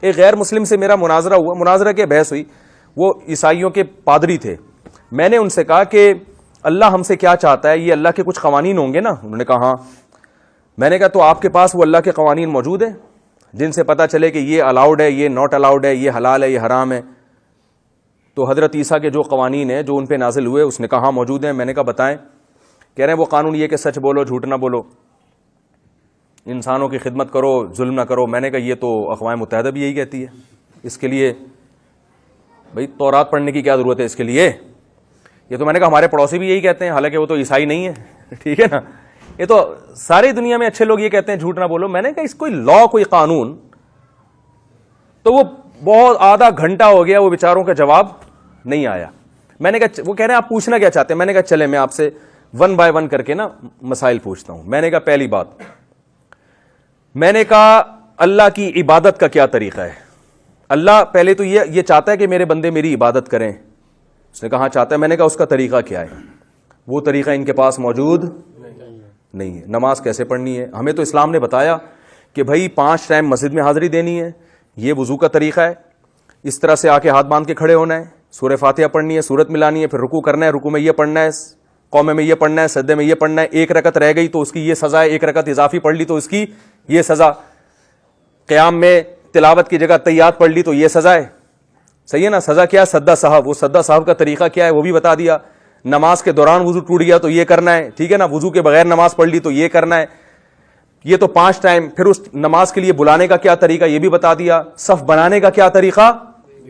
ایک غیر مسلم سے میرا مناظرہ ہوا, مناظرہ کے بحث ہوئی, وہ عیسائیوں کے پادری تھے. میں نے ان سے کہا کہ اللہ ہم سے کیا چاہتا ہے, یہ اللہ کے کچھ قوانین ہوں گے نا؟ انہوں نے کہا ہاں. میں نے کہا تو آپ کے پاس وہ اللہ کے قوانین موجود ہیں جن سے پتہ چلے کہ یہ الاؤڈ ہے, یہ ناٹ الاؤڈ ہے, یہ حلال ہے, یہ حرام ہے؟ تو حضرت عیسیٰ کے جو قوانین ہیں جو ان پہ نازل ہوئے, اس نے کہا ہاں موجود ہیں. میں نے کہا بتائیں. کہہ رہے ہیں وہ قانون یہ کہ سچ بولو, جھوٹ نہ بولو, انسانوں کی خدمت کرو, ظلم نہ کرو. میں نے کہا یہ تو اقوام متحدہ بھی یہی کہتی ہے, اس کے لیے بھئی تورات پڑھنے کی کیا ضرورت ہے اس کے لیے؟ یہ تو میں نے کہا ہمارے پڑوسی بھی یہی کہتے ہیں, حالانکہ وہ تو عیسائی نہیں ہے. ٹھیک ہے نا, یہ تو ساری دنیا میں اچھے لوگ یہ کہتے ہیں جھوٹ نہ بولو. میں نے کہا اس کوئی لا, کوئی قانون. تو وہ بہت آدھا گھنٹہ ہو گیا, وہ بیچاروں کا جواب نہیں آیا. میں نے کہا, وہ کہہ رہے ہیں آپ پوچھنا کیا چاہتے ہیں؟ میں نے کہا چلے میں آپ سے ون بائی ون کر کے نا مسائل پوچھتا ہوں. میں نے کہا پہلی بات, میں نے کہا اللہ کی عبادت کا کیا طریقہ ہے؟ اللہ پہلے تو یہ چاہتا ہے کہ میرے بندے میری عبادت کریں. اس نے کہا ہاں چاہتا ہے. میں نے کہا اس کا طریقہ کیا ہے؟ وہ طریقہ ان کے پاس موجود نہیں ہے. نماز کیسے پڑھنی ہے؟ ہمیں تو اسلام نے بتایا کہ بھائی 5 ٹائم مسجد میں حاضری دینی ہے, یہ وضو کا طریقہ ہے. اس طرح سے آ کے ہاتھ باندھ کے کھڑے ہونا ہے, سورہ فاتحہ پڑھنی ہے, سورت ملانی ہے, پھر رکوع کرنا ہے, رکوع میں یہ پڑھنا ہے, قومے میں یہ پڑھنا ہے, سجدے میں یہ پڑھنا ہے. 1 رکعت رہ گئی تو اس کی یہ سزا ہے, 1 رکعت اضافی پڑھ لی تو اس کی یہ سزا. قیام میں تلاوت کی جگہ تحیات پڑھ لی تو یہ سزا ہے. صحیح ہے نا؟ سزا کیا ہے؟ سدا صاحب. وہ سدا صاحب کا طریقہ کیا ہے وہ بھی بتا دیا. نماز کے دوران وضو ٹوٹ گیا تو یہ کرنا ہے. ٹھیک ہے نا؟ وضو کے بغیر نماز پڑھ لی تو یہ کرنا ہے. یہ تو 5 ٹائم. پھر اس نماز کے لیے بلانے کا کیا طریقہ یہ بھی بتا دیا. صف بنانے کا کیا طریقہ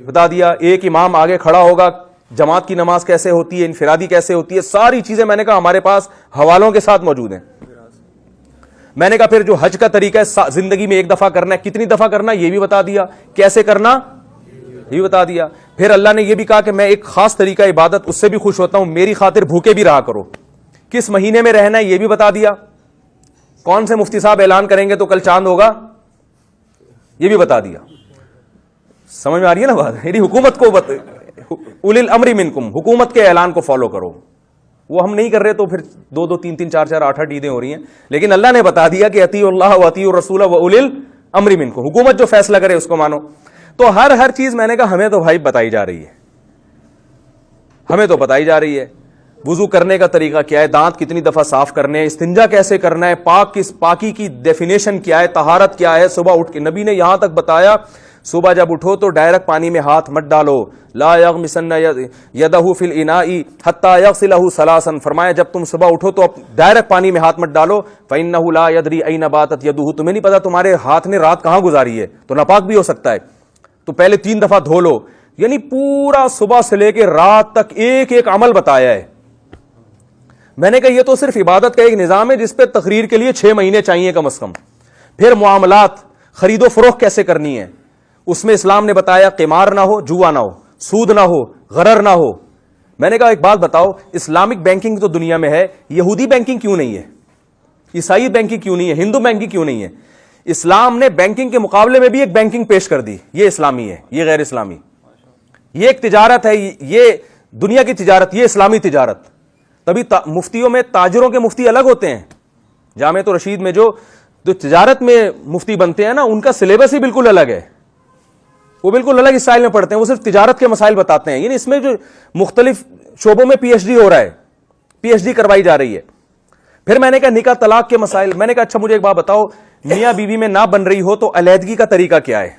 بتا دیا. ایک امام آگے کھڑا ہوگا, جماعت کی نماز کیسے ہوتی ہے, انفرادی کیسے ہوتی ہے, ساری چیزیں میں نے کہا ہمارے پاس حوالوں کے ساتھ موجود ہیں. میں نے کہا پھر جو حج کا طریقہ ہے زندگی میں 1 دفعہ کرنا ہے, کتنی دفعہ کرنا ہے یہ بھی بتا دیا, کیسے کرنا یہ بھی بتا دیا. پھر اللہ نے یہ بھی کہا کہ میں ایک خاص طریقہ عبادت اس سے بھی خوش ہوتا ہوں, میری خاطر بھوکے بھی رہا کرو. کس مہینے میں رہنا ہے یہ بھی بتا دیا. کون سے مفتی صاحب اعلان کریں گے تو کل چاند ہوگا یہ بھی بتا دیا. سمجھ میں آ رہی ہے نا بات؟ یعنی حکومت کو اولی الامر منکم, حکومت کے اعلان کو فالو کرو. وہ ہم نہیں کر رہے تو پھر 2 3 3 4 4 8 8 عیدیں ہو رہی ہیں. لیکن اللہ نے بتا دیا کہ اطیعوا اللہ واطیعوا الرسول واولی الامر منکم, حکومت جو فیصلہ کرے اس کو مانو. تو ہر چیز میں نے کہا ہمیں تو بھائی بتائی جا رہی ہے, ہمیں تو بتائی جا رہی ہے. وضو کرنے کا طریقہ کیا ہے, دانت کتنی دفعہ صاف کرنے ہیں, استنجا کیسے کرنا ہے, پاکی کی ڈیفینیشن کیا ہے, طہارت کیا ہے. صبح اٹھ کے نبی نے یہاں تک بتایا صبح جب اٹھو تو ڈائریکٹ پانی میں ہاتھ مت ڈالو. لا یغمسن یدہ فی الاناء حتی یغسلہ ثلاثا, فرمایا جب تم صبح اٹھو تو ڈائریکٹ پانی میں ہاتھ مت ڈالو. فإنہ لا یدری این باتت یدہ, تمہیں نہیں پتا تمہارے ہاتھ نے رات کہاں گزاری ہے, تو ناپاک بھی ہو سکتا ہے. تو پہلے 3 دفعہ دھو لو. یعنی پورا صبح سے لے کے رات تک ایک عمل بتایا ہے. میں نے کہا یہ تو صرف عبادت کا ایک نظام ہے جس پہ تقریر کے لیے 6 مہینے چاہیے کم از کم. پھر معاملات, خرید و فروخت کیسے کرنی ہے, اس میں اسلام نے بتایا قمار نہ ہو, جوا نہ ہو, سود نہ ہو, غرر نہ ہو. میں نے کہا ایک بات بتاؤ, اسلامک بینکنگ تو دنیا میں ہے, یہودی بینکنگ کیوں نہیں ہے, عیسائی بینکنگ کیوں نہیں ہے, ہندو بینکنگ کیوں نہیں ہے؟ اسلام نے بینکنگ کے مقابلے میں بھی ایک بینکنگ پیش کر دی, یہ اسلامی ہے, یہ غیر اسلامی. یہ ایک تجارت ہے, یہ دنیا کی تجارت, یہ اسلامی تجارت. تبھی مفتیوں میں تاجروں کے مفتی الگ ہوتے ہیں. جامعۃ الرشید میں جو تجارت میں مفتی بنتے ہیں نا, ان کا سلیبس ہی بالکل الگ ہے, وہ بالکل الگ اسٹائل میں پڑھتے ہیں, وہ صرف تجارت کے مسائل بتاتے ہیں. یعنی اس میں جو مختلف شعبوں میں پی ایچ ڈی ہو رہا ہے, پی ایچ ڈی کروائی جا رہی ہے. پھر میں نے کہا نکاح طلاق کے مسائل. میں نے کہا اچھا مجھے ایک بات بتاؤ, میاں بیوی میں نہ بن رہی ہو تو علیحدگی کا طریقہ کیا ہے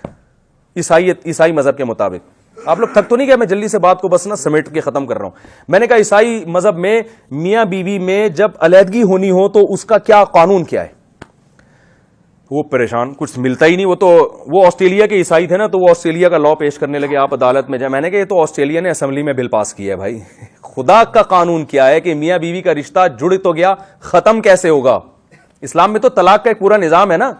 عیسائی مذہب کے مطابق؟ آپ لوگ تھک تو نہیں گئے؟ میں جلدی سے بات کو بس نا سمیٹ کے ختم کر رہا ہوں. میں نے کہا عیسائی مذہب میں میاں بیوی میں جب علیحدگی ہونی ہو تو اس کا کیا قانون کیا ہے؟ وہ پریشان, کچھ ملتا ہی نہیں. وہ آسٹریلیا کے عیسائی تھے نا, تو وہ آسٹریلیا کا لا پیش کرنے لگے, آپ عدالت میں جائیں. میں نے کہا یہ تو آسٹریلیا نے اسمبلی میں بل پاس کیا ہے بھائی. خدا کا قانون کیا ہے کہ میاں بیوی کا رشتہ جڑ تو گیا, ختم کیسے ہوگا؟ اسلام میں تو طلاق کا ایک پورا نظام ہے نا.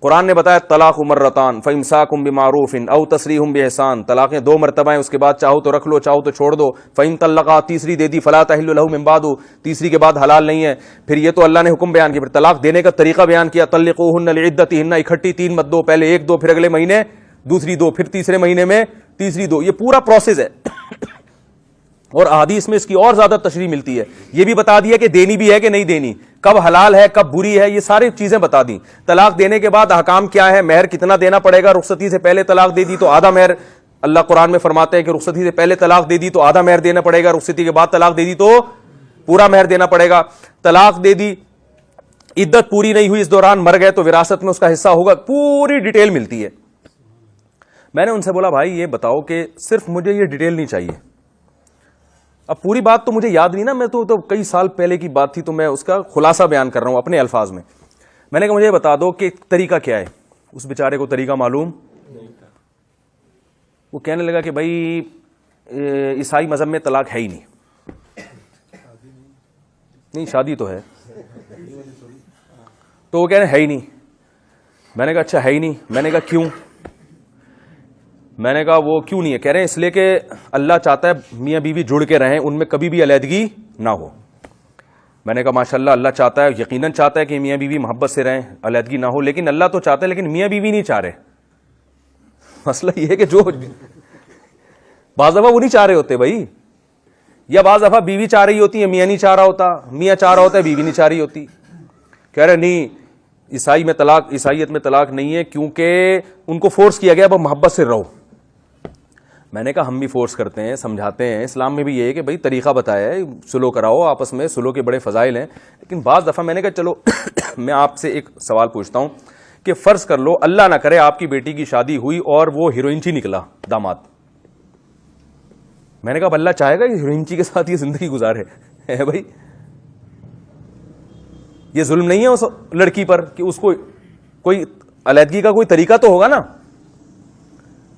قرآن نے بتایا طلاق مرتان فامساکم بمعروف او تسریح باحسان, طلاقیں 2 مرتبہ ہیں, اس کے بعد چاہو تو رکھ لو, چاہو تو چھوڑ دو. فإن طلقا, تیسری دے دی, فلا تحل له من بعد, تیسری کے بعد حلال نہیں ہے. پھر یہ تو اللہ نے حکم بیان کیا, پھر طلاق دینے کا طریقہ بیان کیا. طلقوهن لعدتهن, اکٹھی 3 مت دو, پہلے 1 دو, پھر اگلے مہینے دوسری 2, پھر تیسرے مہینے میں تیسری 2. یہ پورا پروسیس ہے. اور احادیث میں اس کی اور زیادہ تشریح ملتی ہے. یہ بھی بتا دیا کہ دینی بھی ہے کہ نہیں دینی, کب حلال ہے کب بری ہے یہ ساری چیزیں بتا دیں. طلاق دینے کے بعد احکام کیا ہے, مہر کتنا دینا پڑے گا, رخصتی سے پہلے طلاق دے دی تو آدھا مہر, اللہ قرآن میں فرماتے ہیں کہ رخصتی سے پہلے طلاق دے دی تو آدھا مہر دینا پڑے گا, رخصتی کے بعد طلاق دے دی تو پورا مہر دینا پڑے گا. طلاق دے دی, عدت پوری نہیں ہوئی, اس دوران مر گئے تو وراثت میں اس کا حصہ ہوگا, پوری ڈیٹیل ملتی ہے. میں نے ان سے بولا بھائی یہ بتاؤ کہ صرف مجھے یہ ڈیٹیل نہیں چاہیے, اب پوری بات تو مجھے یاد نہیں نا, میں تو کئی سال پہلے کی بات تھی تو میں اس کا خلاصہ بیان کر رہا ہوں اپنے الفاظ میں. میں نے کہا مجھے بتا دو کہ طریقہ کیا ہے. اس بیچارے کو طریقہ معلوم نہیں تھا. وہ کہنے لگا کہ بھائی عیسائی مذہب میں طلاق ہے ہی نہیں, شادی تو ہے, تو وہ کہہ رہے ہیں ہے ہی نہیں. میں نے کہا اچھا ہے ہی نہیں. میں نے کہا کیوں؟ میں نے کہا وہ کیوں نہیں ہے؟ کہہ رہے ہیں اس لیے کہ اللہ چاہتا ہے میاں بیوی جڑ کے رہیں, ان میں کبھی بھی علیحدگی نہ ہو. میں نے کہا ماشاءاللہ اللہ چاہتا ہے, یقیناً چاہتا ہے کہ میاں بیوی محبت سے رہیں, علیحدگی نہ ہو, لیکن اللہ تو چاہتا ہے لیکن میاں بیوی نہیں چاہ رہے. مسئلہ یہ ہے کہ جو بعض دفعہ وہ نہیں چاہ رہے ہوتے بھائی, یا بعض دفعہ بیوی چاہ رہی ہوتی ہے میاں نہیں چاہ رہا ہوتا, میاں چاہ رہا ہوتا ہے بیوی نہیں چاہ رہی ہوتی. کہہ رہے نہیں عیسائیت میں طلاق نہیں ہے کیونکہ ان کو فورس کیا گیا اب محبت سے رہو. میں نے کہا ہم بھی فورس کرتے ہیں, سمجھاتے ہیں, اسلام میں بھی یہ ہے کہ بھائی طریقہ بتایا ہے, سلو کراؤ آپس میں, سلو کے بڑے فضائل ہیں. لیکن بعض دفعہ میں نے کہا چلو میں آپ سے ایک سوال پوچھتا ہوں کہ فرض کر لو اللہ نہ کرے آپ کی بیٹی کی شادی ہوئی اور وہ ہیروئنچی نکلا داماد. میں نے کہا اللہ چاہے گا کہ ہیروئنچی کے ساتھ یہ زندگی گزارے ہے بھائی؟ یہ ظلم نہیں ہے اس لڑکی پر کہ اس کو کوئی علیحدگی کا کوئی طریقہ تو ہوگا نا؟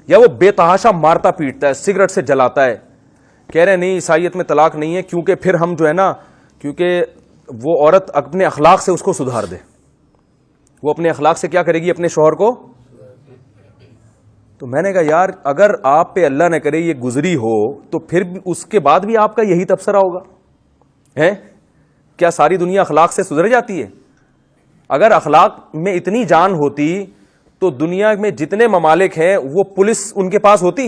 یا وہ بے تحاشا مارتا پیٹتا ہے, سگریٹ سے جلاتا ہے. کہہ رہے نہیں عیسائیت میں طلاق نہیں ہے کیونکہ پھر ہم جو ہے نا, کیونکہ وہ عورت اپنے اخلاق سے اس کو سدھار دے. وہ اپنے اخلاق سے کیا کرے گی؟ اپنے شوہر کو. تو میں نے کہا یار اگر آپ پہ اللہ نہ کرے یہ گزری ہو تو پھر اس کے بعد بھی آپ کا یہی تبصرہ ہوگا ہے؟ کیا ساری دنیا اخلاق سے سدھر جاتی ہے؟ اگر اخلاق میں اتنی جان ہوتی تو دنیا میں جتنے ممالک ہیں وہ پولیس ان کے پاس ہوتی,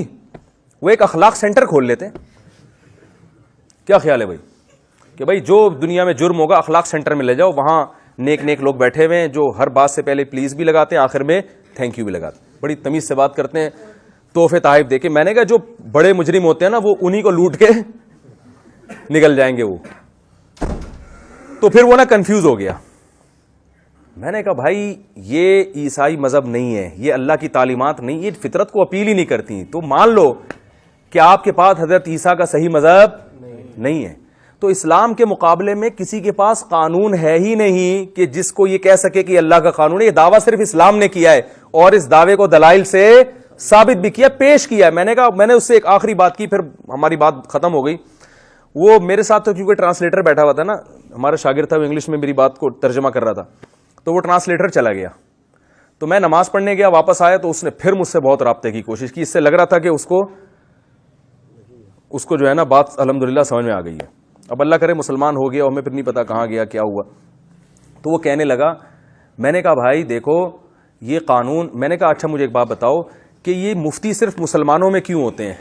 وہ ایک اخلاق سینٹر کھول لیتے. کیا خیال ہے بھائی کہ بھائی جو دنیا میں جرم ہوگا اخلاق سینٹر میں لے جاؤ, وہاں نیک نیک لوگ بیٹھے ہوئے ہیں جو ہر بات سے پہلے پلیز بھی لگاتے ہیں, آخر میں تھینک یو بھی لگاتے ہیں, بڑی تمیز سے بات کرتے ہیں, تحفے تحائف دے کے. میں نے کہا جو بڑے مجرم ہوتے ہیں نا وہ انہی کو لوٹ کے نکل جائیں گے وہ. تو پھر وہ نا کنفیوز ہو گیا. میں نے کہا بھائی یہ عیسائی مذہب نہیں ہے, یہ اللہ کی تعلیمات نہیں, یہ فطرت کو اپیل ہی نہیں کرتی. تو مان لو کہ آپ کے پاس حضرت عیسیٰ کا صحیح مذہب نہیں ہے, تو اسلام کے مقابلے میں کسی کے پاس قانون ہے ہی نہیں کہ جس کو یہ کہہ سکے کہ اللہ کا قانون ہے. یہ دعویٰ صرف اسلام نے کیا ہے اور اس دعوے کو دلائل سے ثابت بھی کیا, پیش کیا ہے. میں نے کہا میں نے اس سے ایک آخری بات کی, پھر ہماری بات ختم ہو گئی. وہ میرے ساتھ تو کیونکہ ٹرانسلیٹر بیٹھا ہوا تھا نا, ہمارا شاگرد تھا, وہ انگلش میں میری بات کو ترجمہ کر رہا تھا, تو وہ ٹرانسلیٹر چلا گیا. تو میں نماز پڑھنے گیا, واپس آیا تو اس نے پھر مجھ سے بہت رابطے کی کوشش کی. اس سے لگ رہا تھا کہ اس کو جو ہے نا بات الحمدللہ سمجھ میں آ گئی ہے. اب اللہ کرے مسلمان ہو گیا اور ہمیں پھر نہیں پتا کہاں گیا کیا ہوا. تو وہ کہنے لگا, میں نے کہا بھائی دیکھو یہ قانون, میں نے کہا اچھا مجھے ایک بات بتاؤ کہ یہ مفتی صرف مسلمانوں میں کیوں ہوتے ہیں؟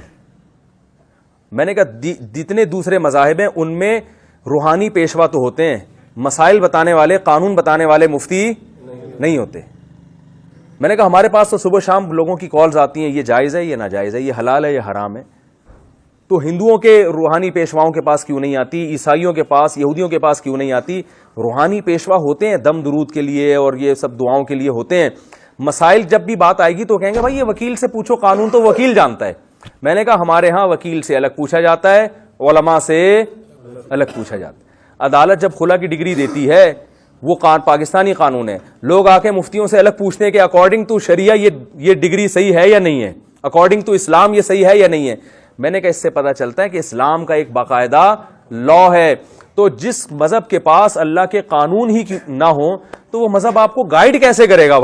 میں نے کہا جتنے دوسرے مذاہب ہیں ان میں روحانی پیشوا تو ہوتے ہیں, مسائل بتانے والے, قانون بتانے والے مفتی نہیں ہوتے. میں نے کہا ہمارے پاس تو صبح شام لوگوں کی کالز آتی ہیں, یہ جائز ہے, یہ ناجائز ہے, یہ حلال ہے, یہ حرام ہے. تو ہندوؤں کے روحانی پیشواؤں کے پاس کیوں نہیں آتی, عیسائیوں کے پاس, یہودیوں کے پاس کیوں نہیں آتی؟ روحانی پیشوا ہوتے ہیں دم درود کے لیے اور یہ سب دعاؤں کے لیے ہوتے ہیں. مسائل جب بھی بات آئے گی تو کہیں گے بھائی یہ وکیل سے پوچھو, قانون تو وکیل جانتا ہے. میں نے کہا ہمارے ہاں وکیل سے الگ پوچھا جاتا ہے, علماء سے الگ پوچھا جاتا ہے. عدالت جب خلا کی ڈگری دیتی ہے وہ پاکستانی قانون ہے, لوگ آ کے مفتیوں سے الگ پوچھتے ہیں کہ اکارڈنگ ٹو شریعہ یہ ڈگری صحیح ہے یا نہیں ہے, اکارڈنگ ٹو اسلام یہ صحیح ہے یا نہیں ہے. میں نے کہا اس سے پتہ چلتا ہے کہ اسلام کا ایک باقاعدہ لا ہے. تو جس مذہب کے پاس اللہ کے قانون ہی نہ ہو تو وہ مذہب آپ کو گائیڈ کیسے کرے گا؟